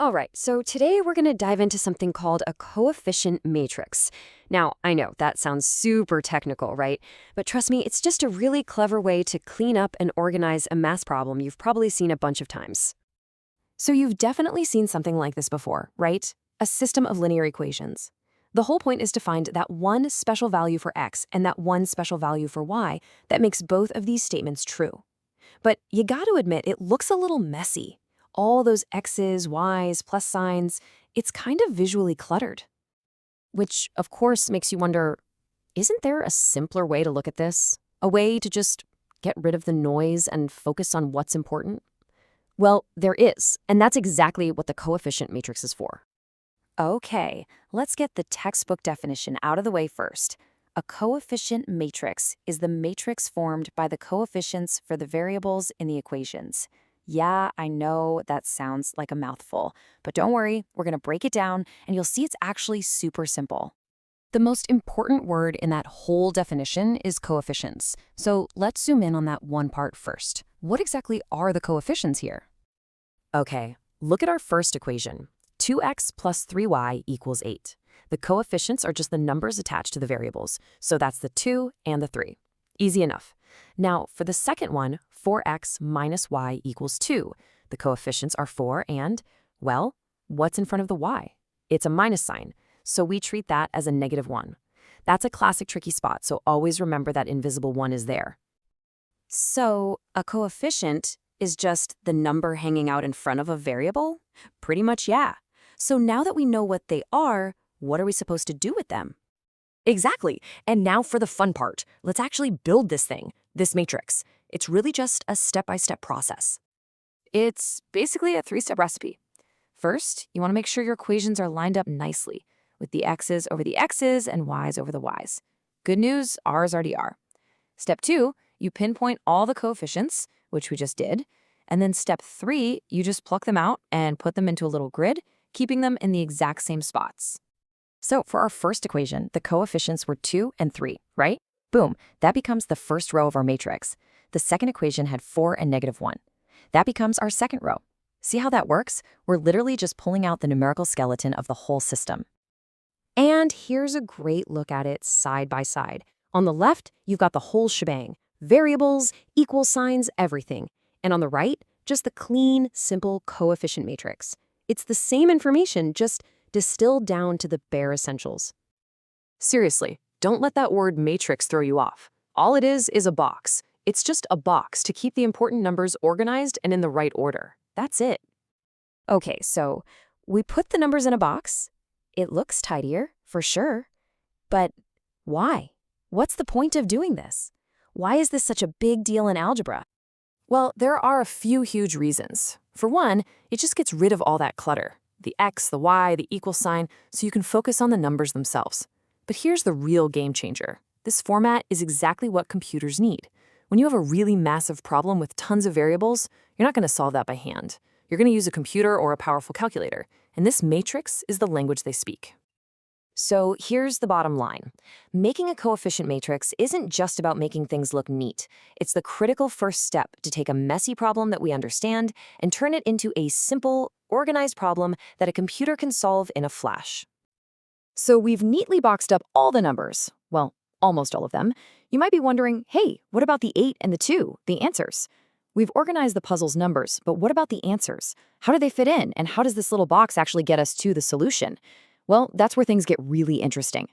All right, so today we're going to dive into something called a coefficient matrix. Now, I know that sounds super technical, right? But trust me, it's just a really clever way to clean up and organize a math problem you've probably seen a bunch of times. So you've definitely seen something like this before, right? A system of linear equations. The whole point is to find that one special value for x and that one special value for y that makes both of these statements true. But you got to admit, it looks a little messy. All those x's, y's, plus signs, it's kind of visually cluttered. Which, of course, makes you wonder, isn't there a simpler way to look at this? A way to just get rid of the noise and focus on what's important? Well, there is, and that's exactly what the coefficient matrix is for. Okay, let's get the textbook definition out of the way first. A coefficient matrix is the matrix formed by the coefficients for the variables in the equations. Yeah, I know that sounds like a mouthful, but don't worry, we're going to break it down and you'll see it's actually super simple. The most important word in that whole definition is coefficients. So let's zoom in on that one part first. What exactly are the coefficients here? Okay, look at our first equation. 2x plus 3y equals 8. The coefficients are just the numbers attached to the variables, so that's the 2 and the 3. Easy enough. Now, for the second one, 4x minus y equals 2. The coefficients are 4 and, well, what's in front of the y? It's a minus sign, so we treat that as a negative 1. That's a classic tricky spot, so always remember that invisible 1 is there. So, a coefficient is just the number hanging out in front of a variable? Pretty much, yeah. So now that we know what they are, what are we supposed to do with them? Exactly. And now for the fun part. Let's actually build this thing, this matrix. It's really just a step-by-step process. It's basically a three-step recipe. First, you want to make sure your equations are lined up nicely, with the x's over the x's and y's over the y's. Good news, ours already are. Step 2, you pinpoint all the coefficients, which we just did. And then step 3, you just pluck them out and put them into a little grid, keeping them in the exact same spots. So for our first equation, the coefficients were 2 and 3, right? Boom, that becomes the first row of our matrix. The second equation had 4 and negative 1. That becomes our second row. See how that works? We're literally just pulling out the numerical skeleton of the whole system. And here's a great look at it side by side. On the left, you've got the whole shebang. Variables, equal signs, everything. And on the right, just the clean, simple coefficient matrix. It's the same information, just distilled down to the bare essentials. Seriously, don't let that word matrix throw you off. All it is a box. It's just a box to keep the important numbers organized and in the right order. That's it. Okay, so we put the numbers in a box. It looks tidier, for sure. But why? What's the point of doing this? Why is this such a big deal in algebra? Well, there are a few huge reasons. For one, it just gets rid of all that clutter. The x, the y, the equal sign, so you can focus on the numbers themselves. But here's the real game changer. This format is exactly what computers need. When you have a really massive problem with tons of variables, you're not going to solve that by hand. You're going to use a computer or a powerful calculator, and this matrix is the language they speak. So here's the bottom line. Making a coefficient matrix isn't just about making things look neat. It's the critical first step to take a messy problem that we understand and turn it into a simple, organized problem that a computer can solve in a flash. So we've neatly boxed up all the numbers. Well, almost all of them. You might be wondering, hey, what about the 8 and the 2, the answers? We've organized the puzzle's numbers, but what about the answers? How do they fit in, and how does this little box actually get us to the solution? Well, that's where things get really interesting.